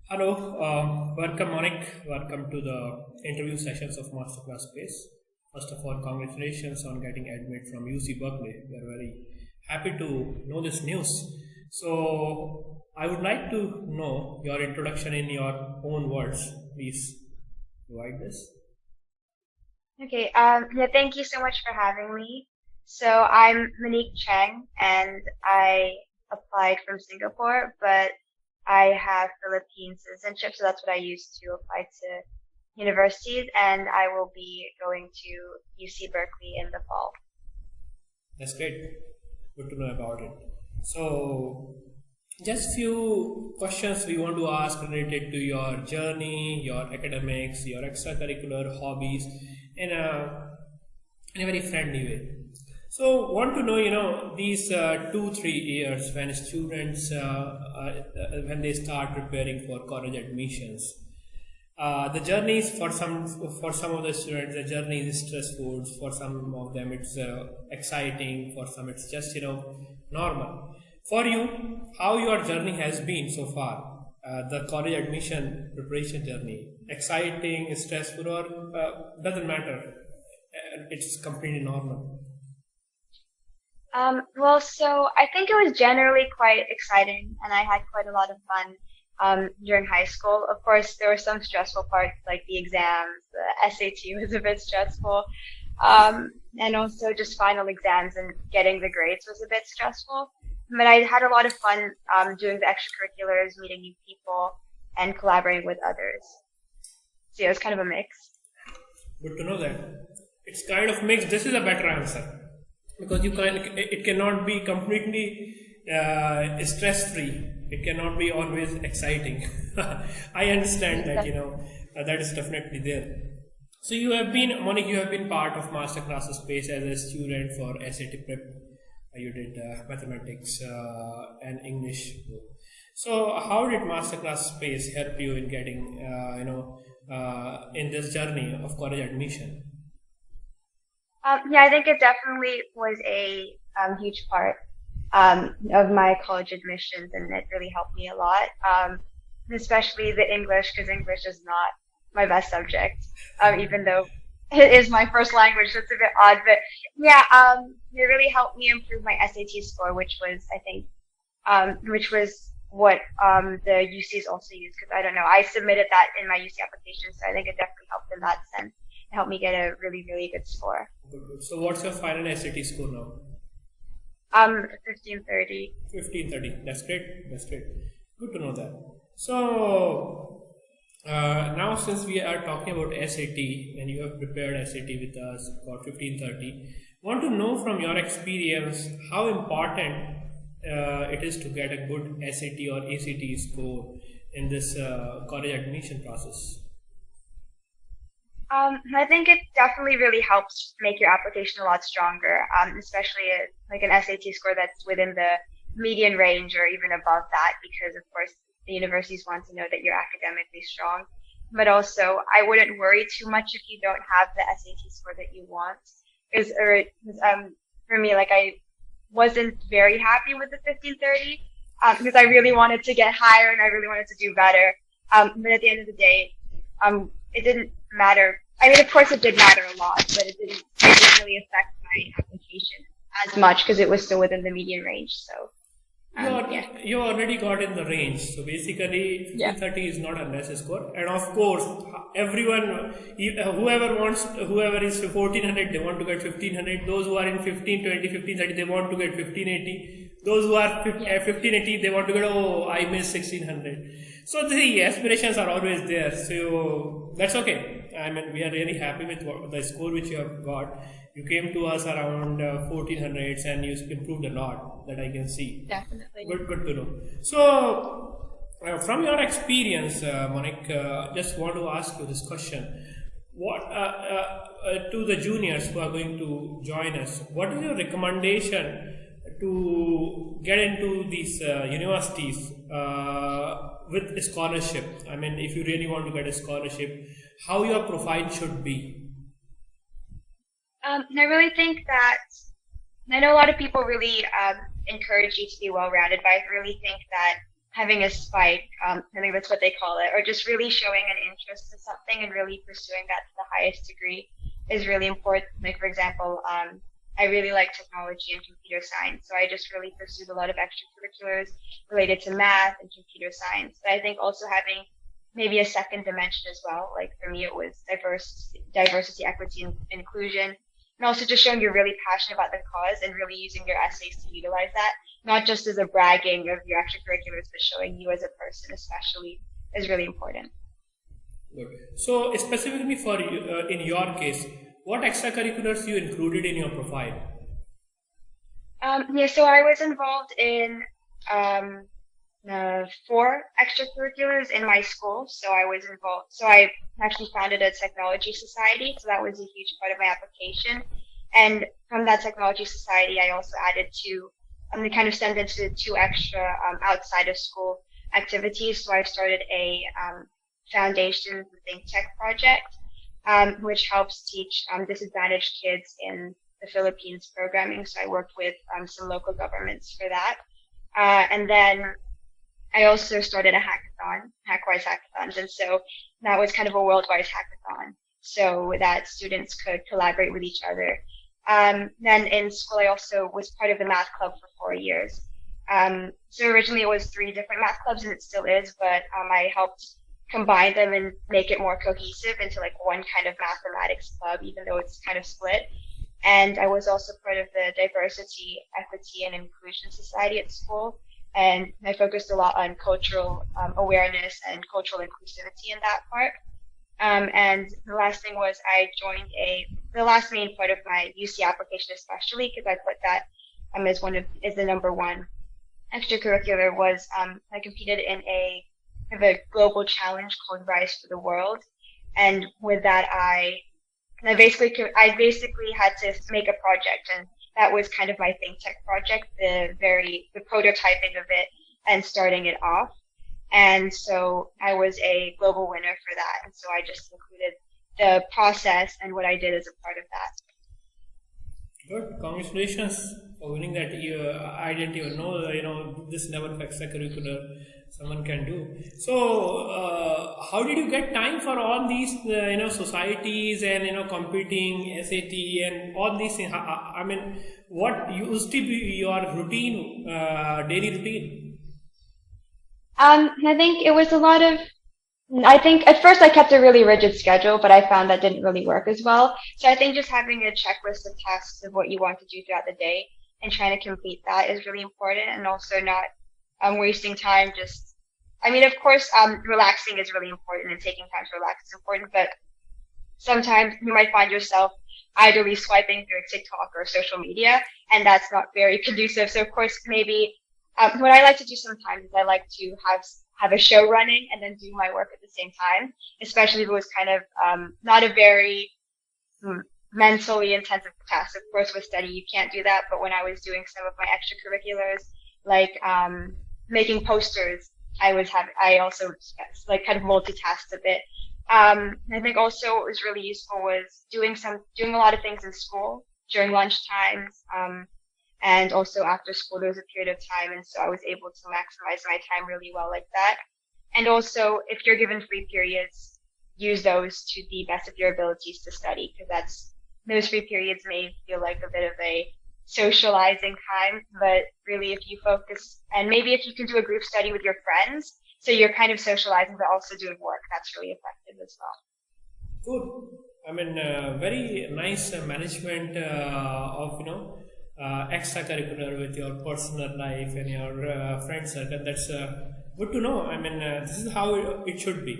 Hello, welcome Monique. Welcome to the interview sessions of Masterclass Space. First of all, congratulations on getting admit from UC Berkeley. We are very happy to know this news. So, I would like to know your introduction in your own words. Please provide this. Okay, yeah, thank you so much for having me. So I'm Monique Cheng and I applied from Singapore, but I have Philippine citizenship, so that's what I use to apply to universities, and I will be going to UC Berkeley in the fall. That's great. Good to know about it. So, just few questions we want to ask related to your journey, your academics, your extracurricular hobbies in a very friendly way. So, want to know, these 2 3 years when students when they start preparing for college admissions. The journeys for some of the students, the journey is stressful. For some of them, it's exciting. For some, it's just normal. For you, how your journey has been so far? The college admission preparation journey, exciting, stressful, or doesn't matter. It's completely normal. Well, so I think it was generally quite exciting, and I had quite a lot of fun during high school. Of course, there were some stressful parts like the exams. The SAT was a bit stressful, and also just final exams and getting the grades was a bit stressful. But I had a lot of fun doing the extracurriculars, meeting new people, and collaborating with others. So yeah, it was kind of a mix. Good to know that. It's kind of mixed. This is a better answer because it cannot be completely stress free. It cannot be always exciting. I understand that that is definitely there. So you have been, Monique, you have been part of Masterclass Space as a student for SAT prep. You did mathematics and English. So how did Masterclass Space help you in getting, in this journey of college admission? Yeah, I think it definitely was a huge part of my college admissions, and it really helped me a lot, especially the English, because English is not my best subject, even though it is my first language. So it's a bit odd, but yeah, it really helped me improve my SAT score, which was, I think, which was what the UCs also used, because I don't know, I submitted that in my UC application, so I think it definitely helped in that sense. It helped me get a really, really good score. Good, good. So what's your final SAT score now? 1530. 1530. That's great. That's great. Good to know that. So now since we are talking about SAT and you have prepared SAT with us for 1530, want to know from your experience how important it is to get a good SAT or ACT score in this college admission process. I think it definitely really helps make your application a lot stronger, especially like an SAT score that's within the median range or even above that, because of course the universities want to know that you're academically strong. But also, I wouldn't worry too much if you don't have the SAT score that you want. For me, like I wasn't very happy with the 1530, because I really wanted to get higher and I really wanted to do better. But at the end of the day, it didn't matter. I mean, of course it did matter a lot, but it didn't really affect my application as much because it was still within the median range. So, yeah. You already got in the range. So basically, Yeah. 1530 is not a less score. And of course, everyone, whoever is 1400, they want to get 1500. Those who are in 1520, 1530, they want to get 1580. Those who are Yeah. 1580, they want to get, oh, I missed 1600. So the aspirations are always there. So that's okay. I mean, we are really happy with the score which you have got. You came to us around 1400s and you improved a lot that I can see. Definitely. Good to know. So, from your experience, Monique, just want to ask you this question: what to the juniors who are going to join us? What is your recommendation to get into these universities with a scholarship? I mean, if you really want to get a scholarship, how your profile should be? And I really think that I know a lot of people really encourage you to be well-rounded, but I really think that having a spike, I think that's what they call it, or just really showing an interest in something and really pursuing that to the highest degree is really important. Like, for example, I really like technology and computer science, so I just really pursued a lot of extracurriculars related to math and computer science. But I think also having maybe a second dimension as well. Like for me, it was diversity, equity, and inclusion, and also just showing you're really passionate about the cause and really using your essays to utilize that, not just as a bragging of your extracurriculars, but showing you as a person, especially, is really important. Good. So specifically for you, in your case, what extracurriculars you included in your profile? So I was involved in 4 extracurriculars in my school. So I was involved. So I actually founded a technology society. So that was a huge part of my application. And from that technology society, I also added 2. They kind of sent into 2 extra outside of school activities. So I started a foundation think tech project, which helps teach disadvantaged kids in the Philippines programming. So I worked with some local governments for that. And then I also started a hackathon, Hackwise Hackathons. And so that was kind of a worldwide hackathon so that students could collaborate with each other. Then in school, I also was part of the math club for 4 years. So originally it was 3 different math clubs, and it still is, but I helped combine them and make it more cohesive into like one kind of mathematics club, even though it's kind of split. And I was also part of the Diversity, Equity, and Inclusion Society at school. And I focused a lot on cultural awareness and cultural inclusivity in that part. And the last thing was I joined the last main part of my UC application, especially because I put that as the number 1 extracurricular, was I competed in a global challenge called Rise for the World. And with that, I basically had to make a project, and that was kind of my think tech project, the prototyping of it and starting it off. And so I was a global winner for that. And so I just included the process and what I did as a part of that. Good. Congratulations for winning that. I didn't even know, this level of extracurricular someone can do. So, how did you get time for all these, societies and, competing, SAT and all these things? I mean, what used to be your routine, daily routine? I think it was I think at first I kept a really rigid schedule, but I found that didn't really work as well. So I think just having a checklist of tasks of what you want to do throughout the day and trying to complete that is really important, and also not wasting time of course, relaxing is really important, and taking time to relax is important, but sometimes you might find yourself idly swiping through TikTok or social media, and that's not very conducive. So of course, maybe what I like to do sometimes is I like to have a show running and then do my work at the same time, especially if it was kind of not a very mentally intensive task. Of course, with study, you can't do that, but when I was doing some of my extracurriculars, like making posters, I also like kind of multitasked a bit. I think also what was really useful was doing a lot of things in school during lunch times, and also after school there was a period of time, and so I was able to maximize my time really well like that. And also, if you're given free periods, use those to the best of your abilities to study, because those free periods may feel like a bit of a socializing time, but really if you focus, and maybe if you can do a group study with your friends, so you're kind of socializing but also doing work, that's really effective as well. Good. I mean, very nice management of extracurricular with your personal life and your friend circle. That's good to know. I mean, this is how it should be.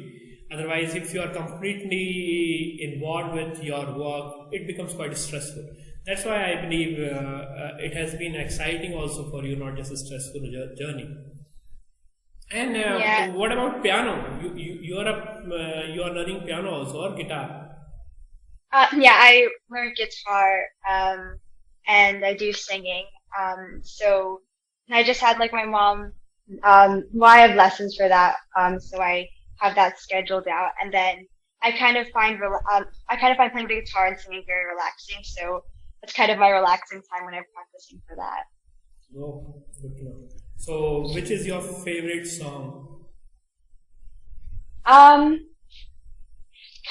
Otherwise, if you are completely involved with your work, it becomes quite stressful. That's why I believe it has been exciting also for you, not just a stressful journey. And what about piano? You are learning piano also, or guitar? I learn guitar, and I do singing. So I just had like my mom. I have lessons for that. So I have that scheduled out, and then I kind of find playing the guitar and singing very relaxing. So it's kind of my relaxing time when I'm practicing for that. Oh, good to know. So, which is your favorite song?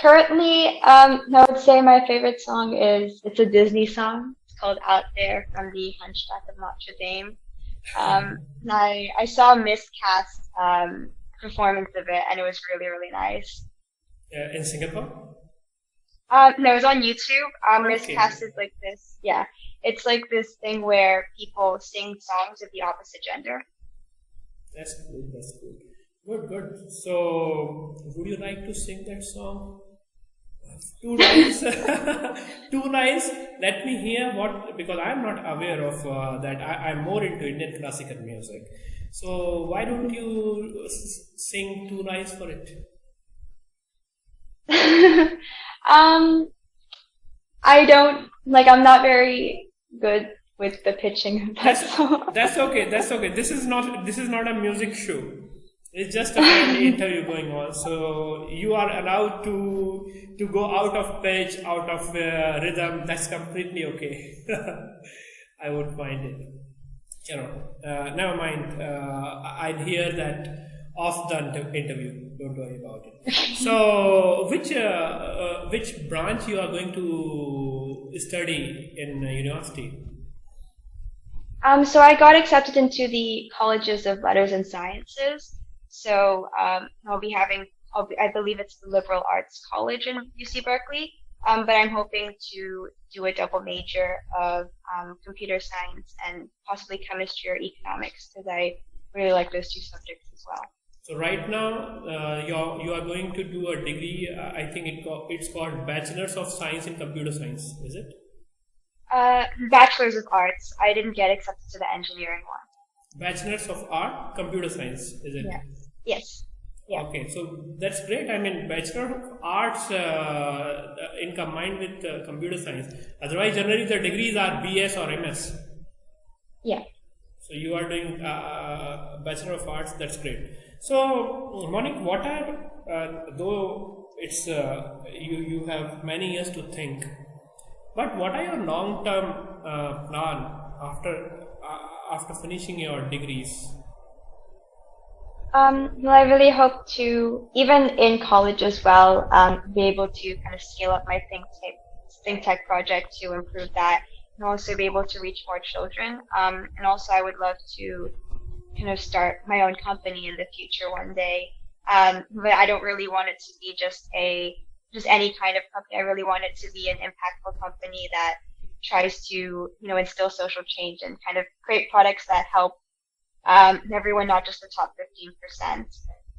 Currently, I would say my favorite song it's a Disney song. It's called Out There from the Hunchback of Notre Dame. I saw a miscast, performance of it and it was really, really nice. In Singapore? No, it was on YouTube. Okay, Miscast is like this, yeah. It's like this thing where people sing songs of the opposite gender. that's good. That's good. Good, good. So, would you like to sing that song? Two lines. Two lines. Let me hear what, because I am not aware of that. I'm more into Indian classical music. So, why don't you sing two lines for it? Um, I don't like. I'm not very good with the pitching of that That's song. that's okay. That's okay. This is not a music show. It's just a friendly interview going on. So you are allowed to go out of pitch, out of rhythm. That's completely okay. I would find it. You know, never mind. I'd hear that off the interview. Don't worry about it. So, which branch you are going to study in university? So I got accepted into the colleges of letters and sciences. So I believe it's the liberal arts college in UC Berkeley. But I'm hoping to do a double major of computer science and possibly chemistry or economics because I really like those two subjects as well. So right now, you are going to do a degree. I think it's called Bachelor's of Science in Computer Science. Is it? Bachelor's of Arts. I didn't get accepted to the engineering one. Bachelor's of Art, Computer Science. Is it? Yes. Yes. Yeah. Okay, so that's great. I mean, Bachelor of Arts in combined with Computer Science. Otherwise, generally the degrees are BS or MS. Yeah. So you are doing Bachelor of Arts. That's great. So Monique, what are though it's you have many years to think, but what are your long term plan after finishing your degrees? Well, I really hope to, even in college as well, be able to kind of scale up my think tech project to improve that, and also be able to reach more children. And also, I would love to kind of start my own company in the future one day. But I don't really want it to be just any kind of company. I really want it to be an impactful company that tries to, instill social change and kind of create products that help everyone, not just the top 15%.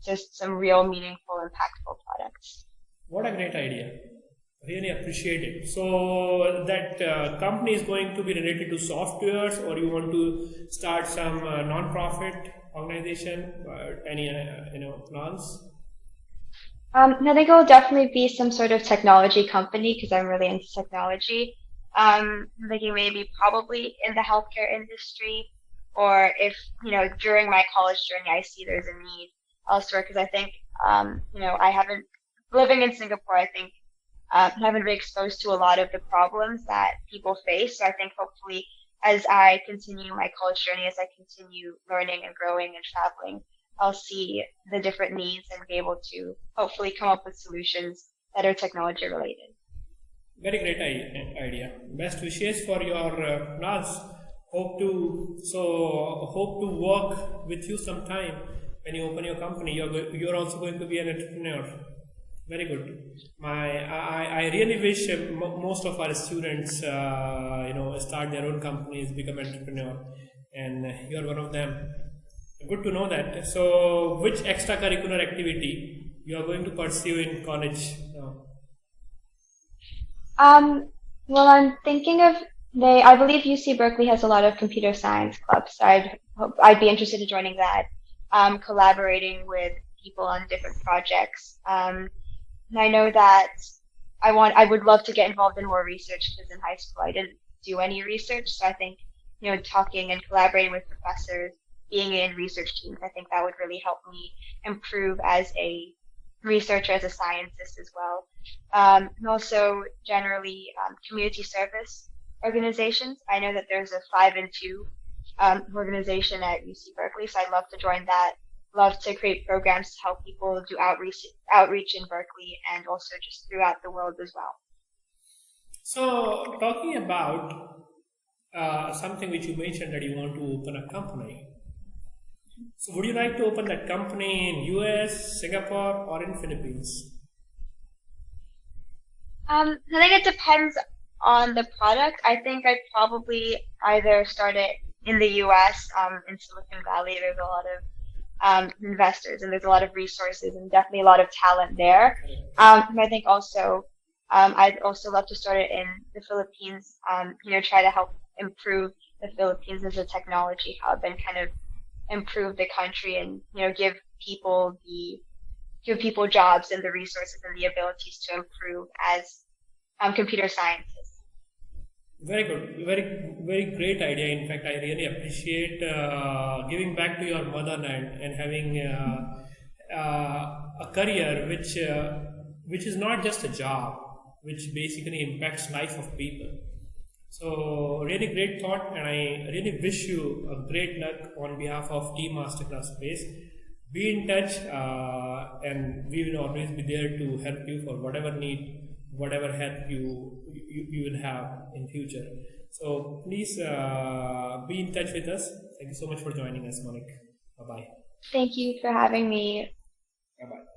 Just some real meaningful, impactful products. What a great idea. Really appreciate it. So that company is going to be related to softwares, or you want to start some non-profit organization? Any plans? I think it will definitely be some sort of technology company because I'm really into technology. I'm thinking maybe probably in the healthcare industry, or if, during my college journey, I see there's a need elsewhere because I think, I haven't, living in Singapore, I think, haven't been exposed to a lot of the problems that people face. So I think hopefully as I continue my college journey, as I continue learning and growing and traveling, I'll see the different needs and be able to hopefully come up with solutions that are technology related. Very great idea. Best wishes for your plans. Hope to work with you sometime when you open your company. You're also going to be an entrepreneur. Very good. I really wish most of our students start their own companies, become entrepreneur, and you're one of them. Good to know that. So, which extracurricular activity you are going to pursue in college now? Well, I'm thinking of I believe UC Berkeley has a lot of computer science clubs, so I'd be interested in joining that. Collaborating with people on different projects. And I know that I would love to get involved in more research because in high school I didn't do any research. So I think, talking and collaborating with professors, being in research teams, I think that would really help me improve as a researcher, as a scientist as well. And also generally, community service organizations. I know that there's a 5 and 2 organization at UC Berkeley, so I'd love to join that. Love to create programs to help people do outreach in Berkeley and also just throughout the world as well. So, talking about something which you mentioned that you want to open a company. So, would you like to open that company in US, Singapore, or in Philippines? I think it depends on the product. I think I'd probably either start it in the US, in Silicon Valley. There's a lot of investors and there's a lot of resources and definitely a lot of talent there. And I think also I'd also love to start it in the Philippines. Try to help improve the Philippines as a technology hub and kind of improve the country and give people jobs and the resources and the abilities to improve as computer scientists. Very good, very great idea. In fact, I really appreciate giving back to your motherland and having a career which is not just a job, which basically impacts life of people. So really great thought, and I really wish you a great luck on behalf of Team Masterclass Space. Be in touch, and we will always be there to help you for whatever need, whatever help you will have in future. So please be in touch with us. Thank you so much for joining us, Monique. Bye bye. Thank you for having me. Bye bye.